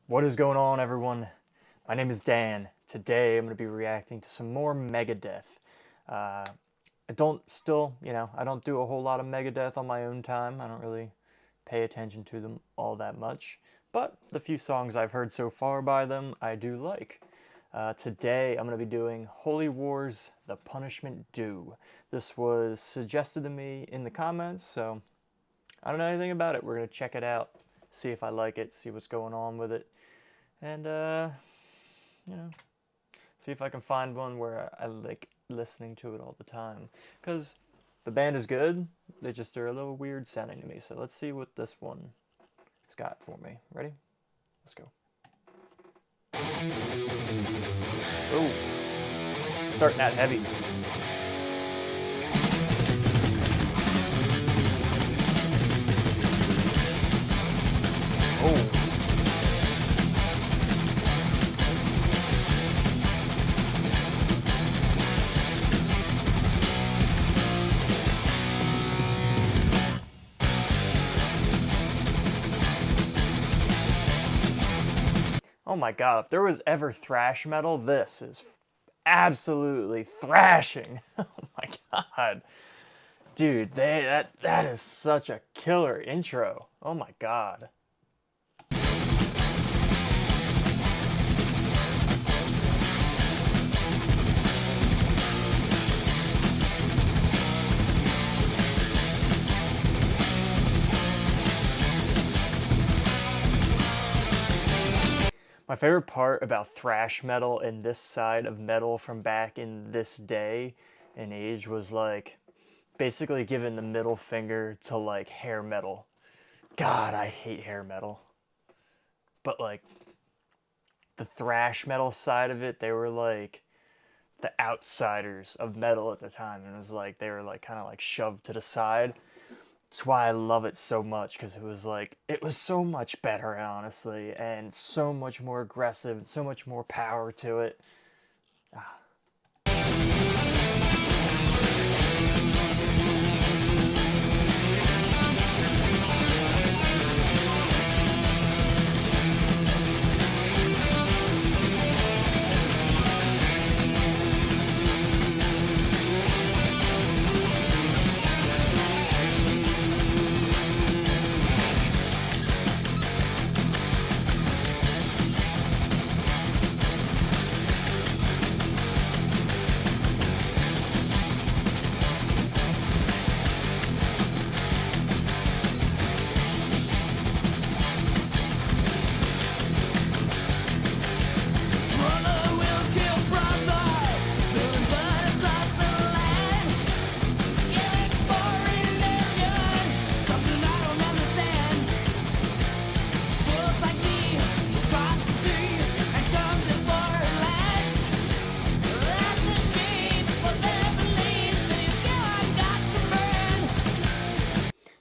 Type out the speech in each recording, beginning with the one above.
What is going on, everyone? My name is Dan. Today I'm going to be reacting to some more Megadeth. I don't I don't do a whole lot of Megadeth on my own time. I don't really pay attention to them all that much. But the few songs I've heard so far by them, I do like. Today I'm going to be doing Holy Wars, The Punishment Due. This was suggested to me in the comments, so I don't know anything about it. We're going to check it out, see if I like it, see what's going on with it, and you know, see if I can find one where I like listening to it all the time. Because the band is good, they just are a little weird sounding to me. So let's see what this one has got for me. Ready? Let's go. Oh, starting out heavy. Oh. Oh my god, if there was ever thrash metal, this is absolutely thrashing. Oh my god. Dude, that is such a killer intro. Oh my god. My favorite part about thrash metal and this side of metal from back in this day and age was like basically giving the middle finger to like hair metal. God, I hate hair metal. But like the thrash metal side of it, they were like the outsiders of metal at the time, and it was like they were like kind of like shoved to the side. That's why I love it so much, because it was so much better, honestly, and so much more aggressive, so much more power to it.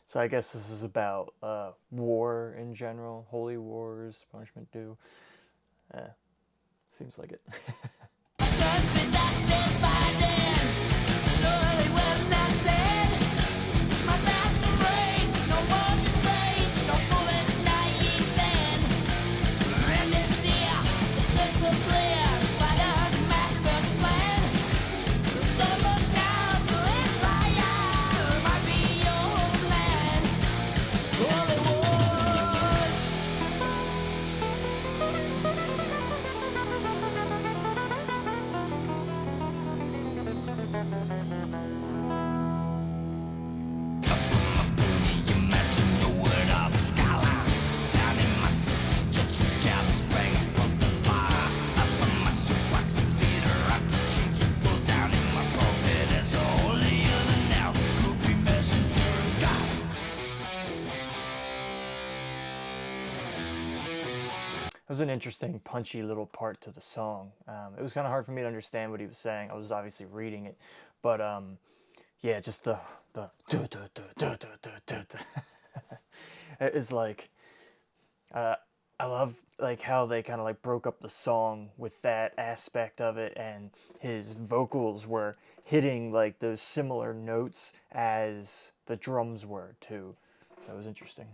So I guess this is about war in general, holy wars, punishment due. Seems like it. It was an interesting, punchy little part to the song. It was kind of hard for me to understand what he was saying. I was obviously reading it, but yeah, just the it is like I love like how they kind of like broke up the song with that aspect of it, and his vocals were hitting like those similar notes as the drums were too. So it was interesting.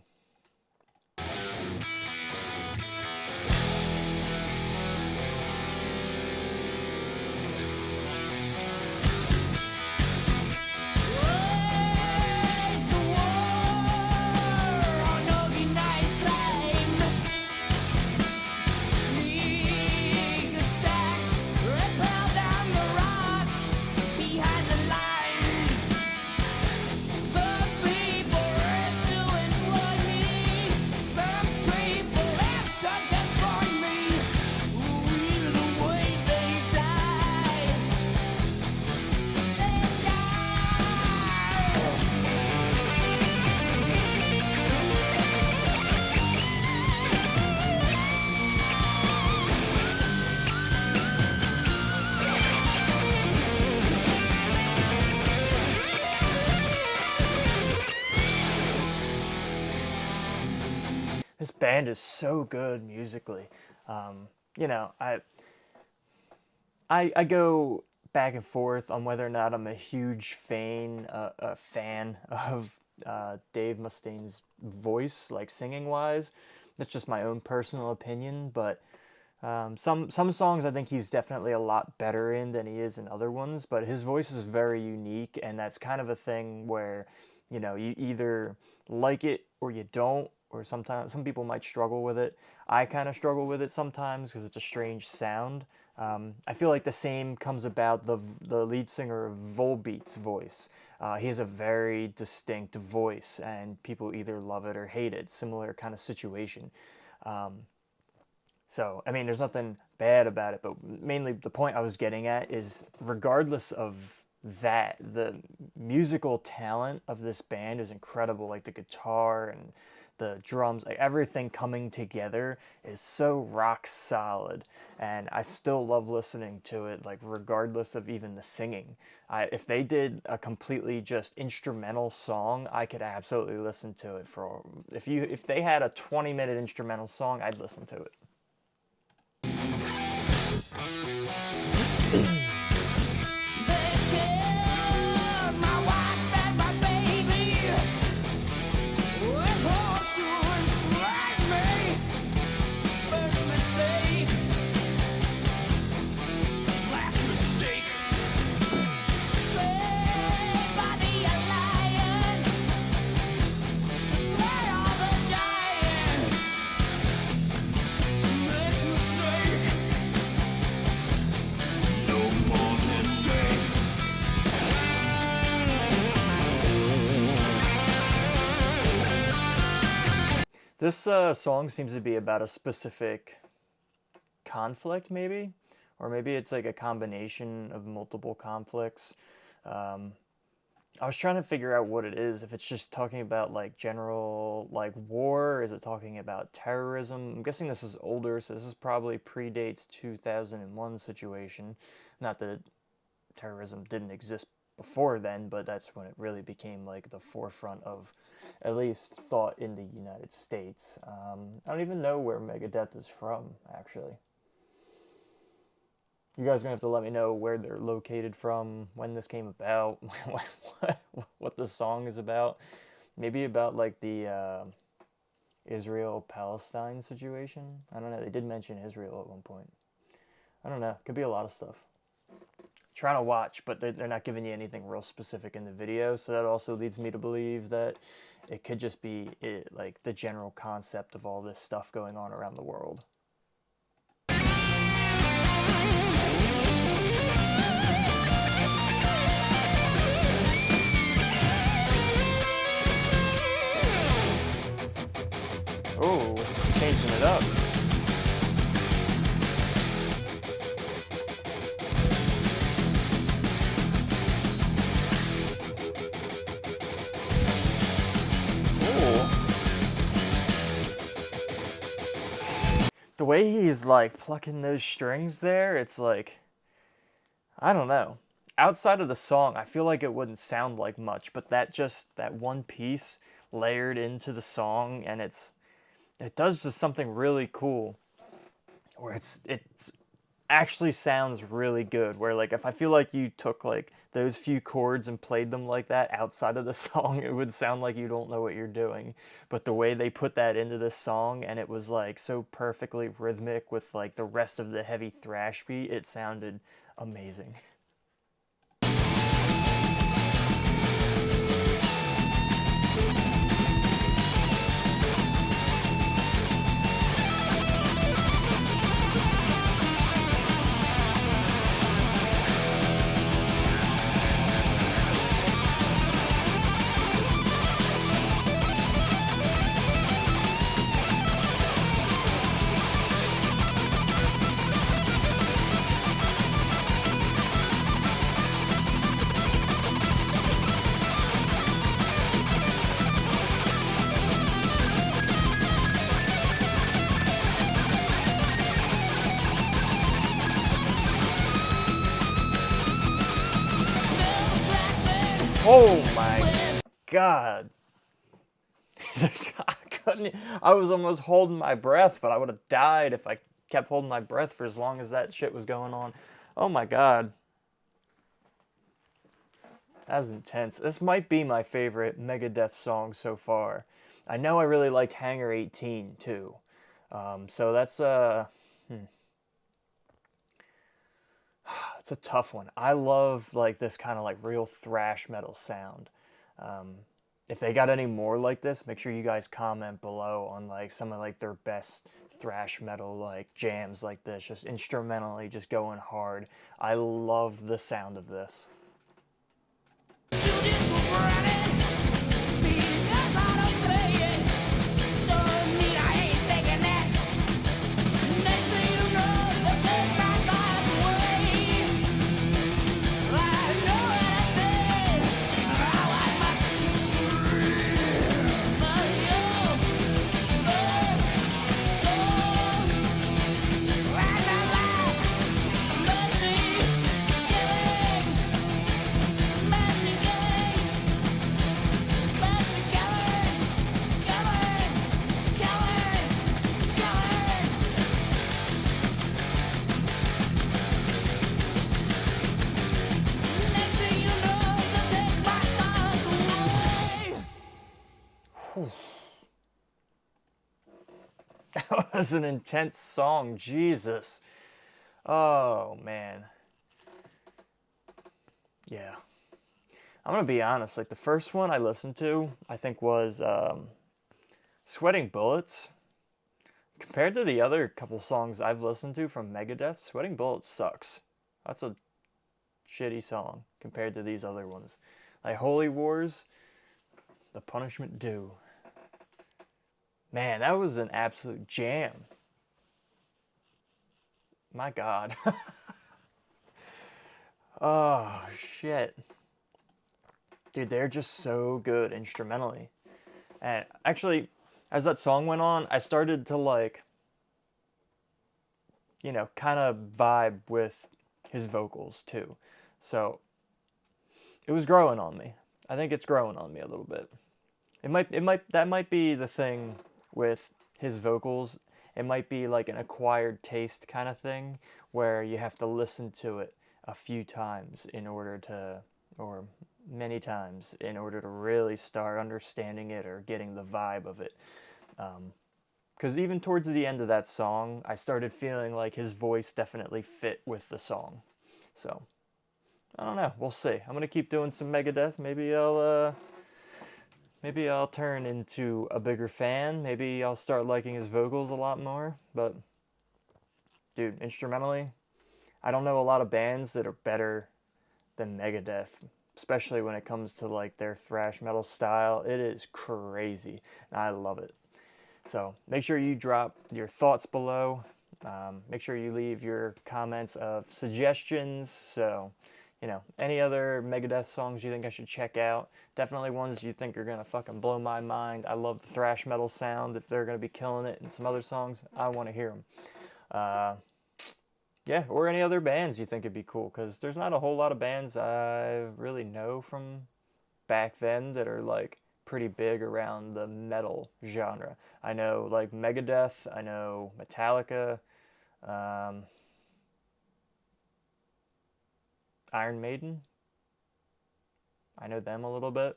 band is so good musically. You know, I go back and forth on whether or not I'm a huge fan of Dave Mustaine's voice, like singing wise. That's just my own personal opinion, but some songs I think he's definitely a lot better in than he is in other ones. But his voice is very unique, and that's kind of a thing where, you know, you either like it or you don't, or sometimes some people might struggle with it. I kind of struggle with it sometimes because it's a strange sound. I feel like the same comes about the lead singer of Volbeat's voice. He has a very distinct voice, and people either love it or hate it. Similar kind of situation. So, I mean, there's nothing bad about it, but mainly the point I was getting at is regardless of that, the musical talent of this band is incredible. Like the guitar and the drums, like everything coming together is so rock solid. And I still love listening to it, like regardless of even the singing. If they did a completely just instrumental song, I could absolutely listen to it for, if they had a 20-minute instrumental song, I'd listen to it. This song seems to be about a specific conflict, maybe, or maybe it's like a combination of multiple conflicts. Um, I was trying to figure out what it is. If it's just talking about like general like war, or is it talking about terrorism? I'm guessing this is older, so this is probably predates 2001 situation. Not that terrorism didn't exist before then, but that's when it really became like the forefront of at least thought in the United States. I don't even know where Megadeth is from, actually. You guys are gonna have to let me know where they're located from, when this came about, what the song is about. Maybe about like the Israel-Palestine situation. I don't know. They did mention Israel at one point. I don't know. Could be a lot of stuff. Trying to watch, but they're not giving you anything real specific in the video, so that also leads me to believe that it could just be like the general concept of all this stuff going on around the world. Oh, changing it up. The way he's like plucking those strings there, it's like, I don't know. Outside of the song, I feel like it wouldn't sound like much, but that one piece layered into the song, and it does just something really cool where it's actually sounds really good, where like if I feel like you took like those few chords and played them like that outside of the song, it would sound like you don't know what you're doing. But the way they put that into this song, and it was like so perfectly rhythmic with like the rest of the heavy thrash beat, it sounded amazing. Oh my god. couldn't. I was almost holding my breath, but I would have died if I kept holding my breath for as long as that shit was going on. Oh my god. That was intense. This might be my favorite Megadeth song so far. I know I really liked Hangar 18 too. So that's it's a tough one. I love like this kind of like real thrash metal sound. Um, if they got any more like this, make sure you guys comment below on like some of like their best thrash metal like jams like this, just instrumentally just going hard. I love the sound of this. That was an intense song, Jesus. Oh, man. Yeah. I'm gonna be honest, like the first one I listened to, I think was Sweating Bullets. Compared to the other couple songs I've listened to from Megadeth, Sweating Bullets sucks. That's a shitty song compared to these other ones. Like Holy Wars, The Punishment Due. Man, that was an absolute jam. My God. Oh, shit. Dude, they're just so good instrumentally. And actually, as that song went on, I started to like, you know, kind of vibe with his vocals too. So it was growing on me. I think it's growing on me a little bit. That might be the thing with his vocals. It might be like an acquired taste kind of thing where you have to listen to it a few times in order to, or many times in order to really start understanding it or getting the vibe of it. Because even towards the end of that song, I started feeling like his voice definitely fit with the song. So, I don't know. We'll see. I'm gonna keep doing some Megadeth. Maybe I'll turn into a bigger fan. Maybe I'll start liking his vocals a lot more. But, dude, instrumentally, I don't know a lot of bands that are better than Megadeth, especially when it comes to like their thrash metal style. It is crazy, and I love it. So make sure you drop your thoughts below. Make sure you leave your comments of suggestions. So, you know, any other Megadeth songs you think I should check out. Definitely ones you think are going to fucking blow my mind. I love the thrash metal sound. If they're going to be killing it in some other songs, I want to hear them. Yeah, or any other bands you think would be cool. Because there's not a whole lot of bands I really know from back then that are like pretty big around the metal genre. I know like Megadeth, I know Metallica, Iron Maiden. I know them a little bit.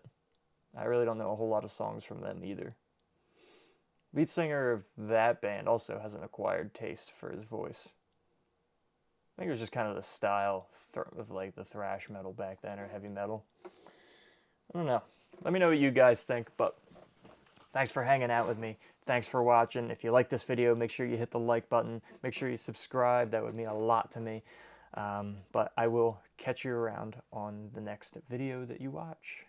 I really don't know a whole lot of songs from them either. Lead singer of that band also has an acquired taste for his voice. I think it was just kind of the style of like the thrash metal back then, or heavy metal. I don't know. Let me know what you guys think, but thanks for hanging out with me. Thanks for watching. If you like this video, make sure you hit the like button. Make sure you subscribe. That would mean a lot to me. But I will catch you around on the next video that you watch.